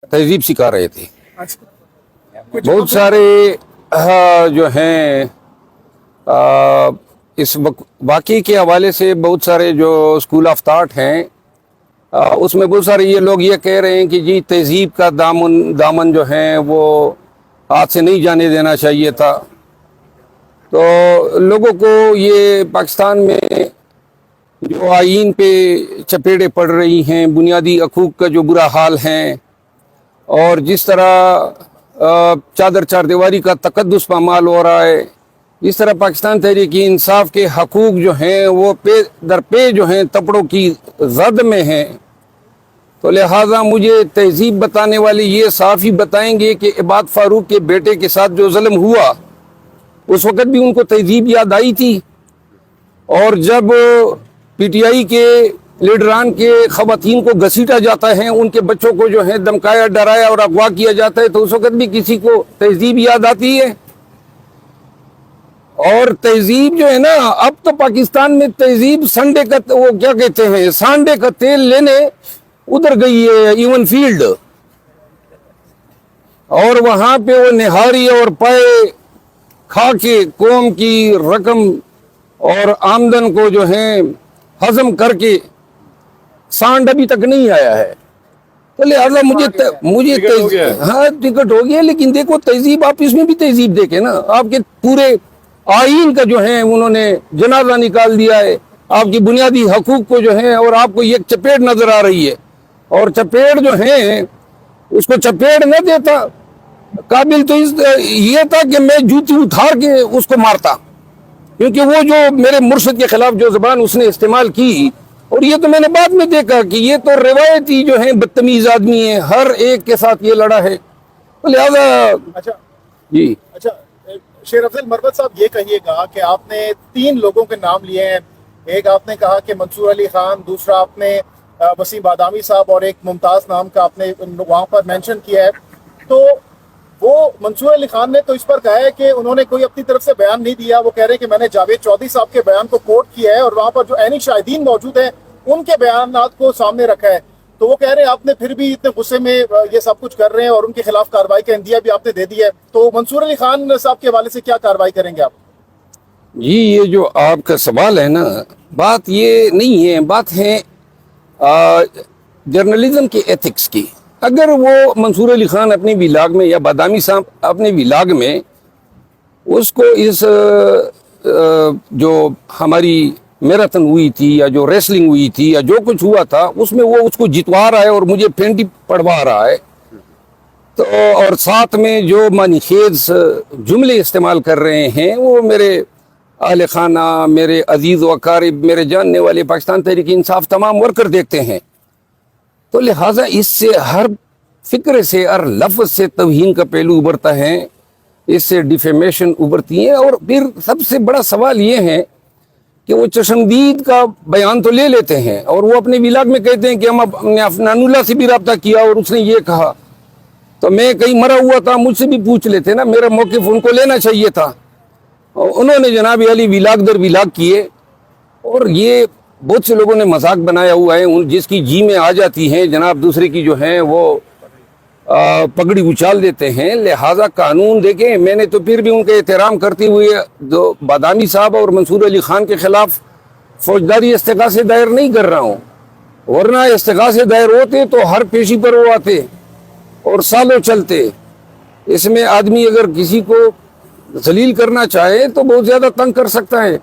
तहजीब सिखा रहे थे। बहुत कुछ सारे जो हैं इस वाक़ई के हवाले से बहुत सारे जो स्कूल ऑफ थॉट हैं उसमें बहुत सारे ये लोग ये कह रहे हैं कि जी तहजीब का दामन जो है वो हाथ से नहीं जाने देना चाहिए था। तो लोगों को ये पाकिस्तान में जो आईन पे चपेड़े पड़ रही हैं, बुनियादी हकूक़ का जो बुरा हाल है और जिस तरह चादर चारदीवारी का तकद्दुस पामाल हो रहा है, जिस तरह पाकिस्तान तहरीक इंसाफ के हकूक़ जो हैं वो पे दर पे जो हैं तपड़ों की जद में हैं। तो लिहाजा मुझे तहजीब बताने वाले ये साफ ही बताएंगे कि इबाद फारूक के बेटे के साथ जो जुल्म हुआ उस वक़्त भी उनको तहजीब याद आई थी। और जब पीटीआई के लीडरान के ख़वातीन को घसीटा जाता है, उनके बच्चों को जो है धमकाया डराया और अगवा किया जाता है, तो उस वक़्त भी किसी को तहजीब याद आती है। और तहजीब जो है ना, अब तो पाकिस्तान में तहजीब संडे का वो क्या कहते हैं सांडे का तेल लेने उधर गई है इवन फील्ड, और वहां पे वो निहारी और पाए खा के कौम की रकम और आमदन को जो है हजम करके सांड अभी तक नहीं आया है। तो लिहाजा हाँ टिकट हो गया, लेकिन देखो तहजीब आप इसमें भी तहजीब देखे ना, आपके पूरे आईन का जो है उन्होंने जनाजा निकाल दिया है, आपकी बुनियादी हकूक को जो है, और आपको ये चपेट नजर आ रही है। और चपेट जो है उसको चपेट न देता काबिल तो ये था कि मैं जूती उठार के उसको मारता, क्योंकि वो जो मेरे मुर्शिद के खिलाफ जो ज़बान उसने इस्तेमाल की, और ये तो मैंने बाद में देखा कि ये तो रिवायती जो है बदतमीज आदमी है, हर एक के साथ ये लड़ा है। तो लिहाजा अच्छा जी अच्छा शेर अफजल मरवत साहब, ये कहिएगा कि आपने 3 लोगों के नाम लिए हैं। एक आपने कहा कि मंसूर अली खान, दूसरा आपने वसीम बादामी साहब, और एक मुमताज़ नाम का आपने वहाँ पर मेंशन किया है। तो वो मंसूर अली खान ने तो इस पर कहा है कि उन्होंने कोई अपनी तरफ से बयान नहीं दिया। वो कह रहे हैं कि मैंने जावेद चौधरी साहब के बयान को कोट किया है और वहाँ पर जो ऐनी शाहिदीन मौजूद हैं उनके बयानात को सामने रखा है। तो वो कह रहे हैं आपने फिर भी इतने गुस्से में ये सब कुछ कर रहे हैं और उनके खिलाफ कार्रवाई का इंदिया भी आपने दे दिया है। तो मंसूर अली खान साहब के हवाले से क्या कार्रवाई करेंगे आप? जी, ये जो आपका सवाल है ना, बात ये नहीं है, बात है जर्नलिज्म के एथिक्स की। अगर वो मंसूर अली खान अपनी विलाग में या बादामी साहब अपने विलाग में उसको इस जो हमारी मैराथन हुई थी या जो रेसलिंग हुई थी या जो कुछ हुआ था उसमें वो उसको जितवा रहा है और मुझे फेंटी पढ़वा रहा है, तो और साथ में जो मानीखेज जुमले इस्तेमाल कर रहे हैं वो मेरे अहले खाना, मेरे अजीज़ व अकारिब, मेरे जानने वाले पाकिस्तान तहरीक इंसाफ तमाम वर्कर देखते हैं। तो लिहाजा इससे हर फिक्र से, हर लफ्ज़ से तौहीन का पहलू उभरता है, इससे डिफेमेशन उभरती है। और फिर सबसे बड़ा सवाल ये है कि वो चशमदीद का बयान तो ले लेते हैं और वो अपने विलाग में कहते हैं कि हम अपने अफनानुल्लाह से भी रब्ता किया और उसने ये कहा। तो मैं कहीं मरा हुआ था, मुझसे भी पूछ लेते ना, मेरा मौक़िफ़ उनको लेना चाहिए था। और उन्होंने जनाब अली विलाग दर विलाग किए, और ये बहुत से लोगों ने मजाक बनाया हुआ है, उन जिसकी जी में आ जाती है जनाब दूसरे की जो है वो पगड़ी उछाल देते हैं। लिहाजा कानून देखें, मैंने तो फिर भी उनका एहतराम करते हुए जो बादामी साहब और मंसूर अली खान के खिलाफ फौजदारी इस्तिगासे दायर नहीं कर रहा हूँ, वरना इस्तिगासे दायर होते तो हर पेशी पर वो आते और सालों चलते। इसमें आदमी अगर किसी को जलील करना चाहे तो बहुत ज़्यादा तंग कर सकता है।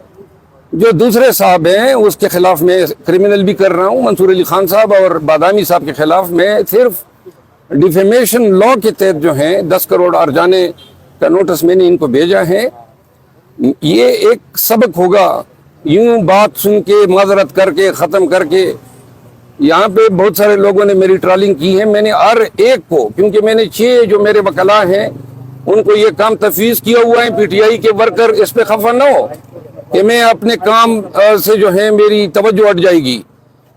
जो दूसरे साहब हैं उसके खिलाफ मैं क्रिमिनल भी कर रहा हूँ, मंसूर अली खान साहब और बादामी साहब के खिलाफ मैं सिर्फ डिफेमेशन लॉ के तहत जो हैं 10 करोड़ अर्जाने का नोटिस मैंने इनको भेजा है। ये एक सबक होगा, यूं बात सुन के माजरत करके ख़त्म करके। यहाँ पे बहुत सारे लोगों ने मेरी ट्रॉलिंग की है, मैंने हर एक को, क्योंकि मैंने 6 जो मेरे वकला हैं उनको ये काम तफवीज़ किया हुआ है। पीटीआई के वर्कर इस पर खफा न हो कि मैं अपने काम से जो है मेरी तवज्जो हट जाएगी।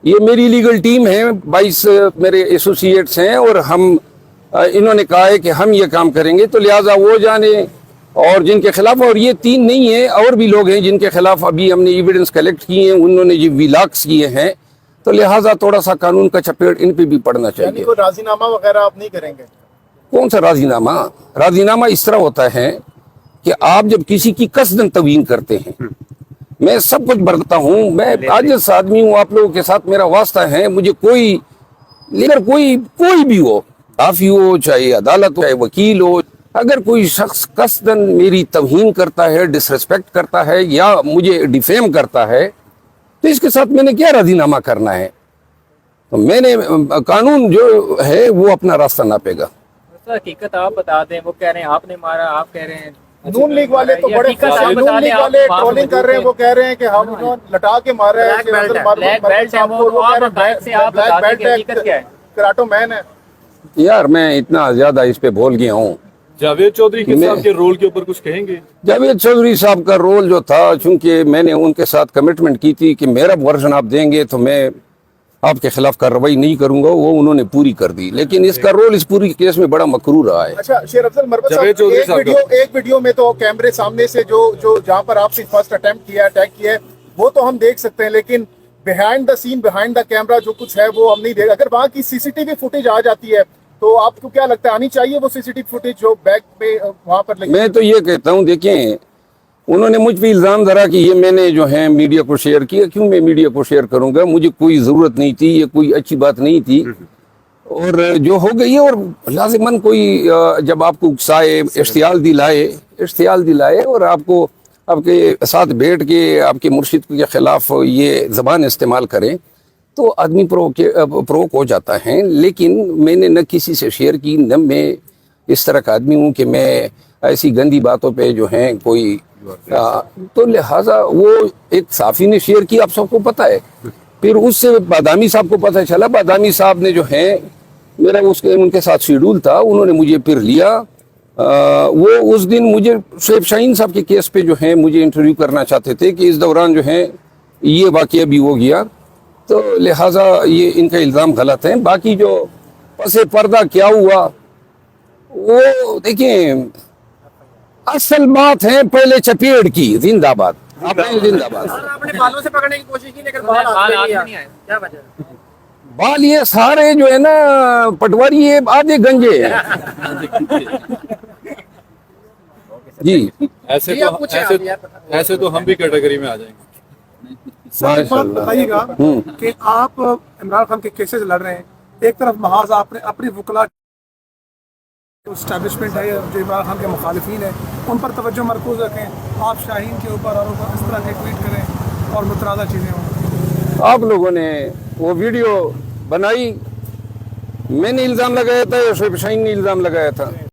ये मेरी लीगल टीम है, 22 मेरे एसोसिएट्स हैं, और हम इन्होंने कहा है कि हम ये काम करेंगे। तो लिहाजा वो जाने, और जिनके खिलाफ, और ये 3 नहीं है, और भी लोग हैं जिनके खिलाफ अभी हमने एविडेंस कलेक्ट किए हैं, उन्होंने ये विलाग्स किए हैं, تو لہٰذا تھوڑا سا قانون کا چپیٹ ان پہ بھی پڑنا یعنی چاہیے. کوئی راضی نامہ وغیرہ آپ نہیں کریں گے؟ کون سا راضی نامہ؟ راضی نامہ اس طرح ہوتا ہے کہ آپ جب کسی کی قصدن توہین کرتے ہیں، میں سب کچھ برتتا ہوں، میں عاجز آدمی ہوں، آپ لوگوں کے ساتھ میرا واسطہ ہے، مجھے کوئی لیکن کوئی بھی ہو، کافی ہو، چاہے عدالت ہو، چاہے وکیل ہو، اگر کوئی شخص قصدن میری توہین کرتا ہے، ڈس ریسپیکٹ کرتا ہے یا مجھے ڈیفیم کرتا ہے تو اس کے ساتھ میں نے کیا راضی نامہ کرنا ہے؟ تو میں نے قانون جو ہے وہ اپنا راستہ ناپے گا. حقیقت آپ بتا دیں، وہ کہہ رہے ہیں آپ نے مارا، آپ کہہ رہے ہیں نون لیگ والے تو بڑے نون لیگ والے ٹرولنگ کر رہے ہیں، وہ کہہ رہے ہیں کہ ہم انہوں نے لٹا کے مارا ہے بلیک بیلٹ ہے وہ، آپ حقائق سے آپ بتا دیں کہ حقیقت کیا ہے. کراٹو مین ہے. یار میں اتنا زیادہ اس پہ بھول گیا ہوں. جاوید چودھری کے صاحب کے رول کے اوپر کچھ کہیں گے؟ جاوید چودھری صاحب کا رول جو تھا، چونکہ میں نے ان کے ساتھ کمٹمنٹ کی تھی کہ میرا ورژن آپ دیں گے تو میں آپ کے خلاف کارروائی نہیں کروں گا، وہ انہوں نے پوری کر دی، لیکن اس کا رول اس پوری کیس میں بڑا مکرو رہا ہے. اچھا شیر افضل مربت صاحب، ایک ویڈیو میں تو کیمرے سامنے سے جو جہاں پر آپ سے فرسٹ اٹیمپٹ کیا ہے، اٹیک کیا ہے، وہ تو ہم دیکھ سکتے ہیں، لیکن behind the scene, behind the camera جو کچھ ہے وہ ہم نہیں دیکھ. اگر وہاں کی سی سی ٹی وی فوٹیج آ جاتی ہے تو آپ کو کیا لگتا ہے آنی چاہیے وہ سی سی ٹی وی فوٹیج جو بیک پہ وہاں پر لگی؟ میں تو یہ کہتا ہوں، دیکھیں انہوں نے مجھ پہ الزام دھرا کہ یہ میں نے جو ہے میڈیا کو شیئر کیا. کیوں میں میڈیا کو شیئر کروں گا؟ مجھے کوئی ضرورت نہیں تھی، یہ کوئی اچھی بات نہیں تھی، اور جو ہو گئی ہے. اور لازماً کوئی جب آپ کو اکسائے، اشتعال دلائے اور آپ کو آپ کے ساتھ بیٹھ کے آپ کے مرشد کے خلاف یہ زبان استعمال کریں تو آدمی پروک ہو جاتا ہے. لیکن میں نے نہ کسی سے شیئر کی، نہ میں اس طرح کا آدمی ہوں کہ میں ایسی گندی باتوں پہ جو ہیں کوئی تو لہٰذا وہ ایک صحافی نے شیئر کی، آپ سب کو پتہ ہے. پھر اس سے بادامی صاحب کو پتہ چلا، بادامی صاحب نے جو ہے میرا ان کے ساتھ شیڈول تھا، انہوں نے مجھے پھر لیا. وہ اس دن مجھے شعیب شاہین صاحب کے کیس پہ جو ہے مجھے انٹرویو کرنا چاہتے تھے کہ اس دوران جو ہے یہ واقعہ بھی ہو گیا، تو لہٰذا یہ ان کا الزام غلط ہے. باقی جو پس پردہ کیا ہوا وہ دیکھیں، اصل بات ہے پہلے چپیڑ کی. زندہ باد، زندہ باد. آپ نے بالوں سے پکڑنے کی کوشش کی لیکن بال ہاتھ میں نہیں آئے، کیا وجہ؟ بال یہ سارے جو ہے نا پٹواری، یہ آدھے گنجے ہیں. جی ایسے تو ہم بھی کیٹیگری میں آ جائیں گے. سر ایک بات بتائیے گا کہ آپ عمران خان کے کیسز لڑ رہے ہیں، ایک طرف محاذ آپ نے اپنی وکلا اسٹیبلشمنٹ ہے جو عمران خان کے مخالفین ہیں ان پر توجہ مرکوز رکھیں، آپ شاہین کے اوپر اور اس طرح کے ٹویٹ کریں اور مترادہ چیزیں ہوں. آپ لوگوں نے وہ ویڈیو بنائی، میں نے الزام لگایا تھا یا شعیب شاہین نے الزام لگایا تھا؟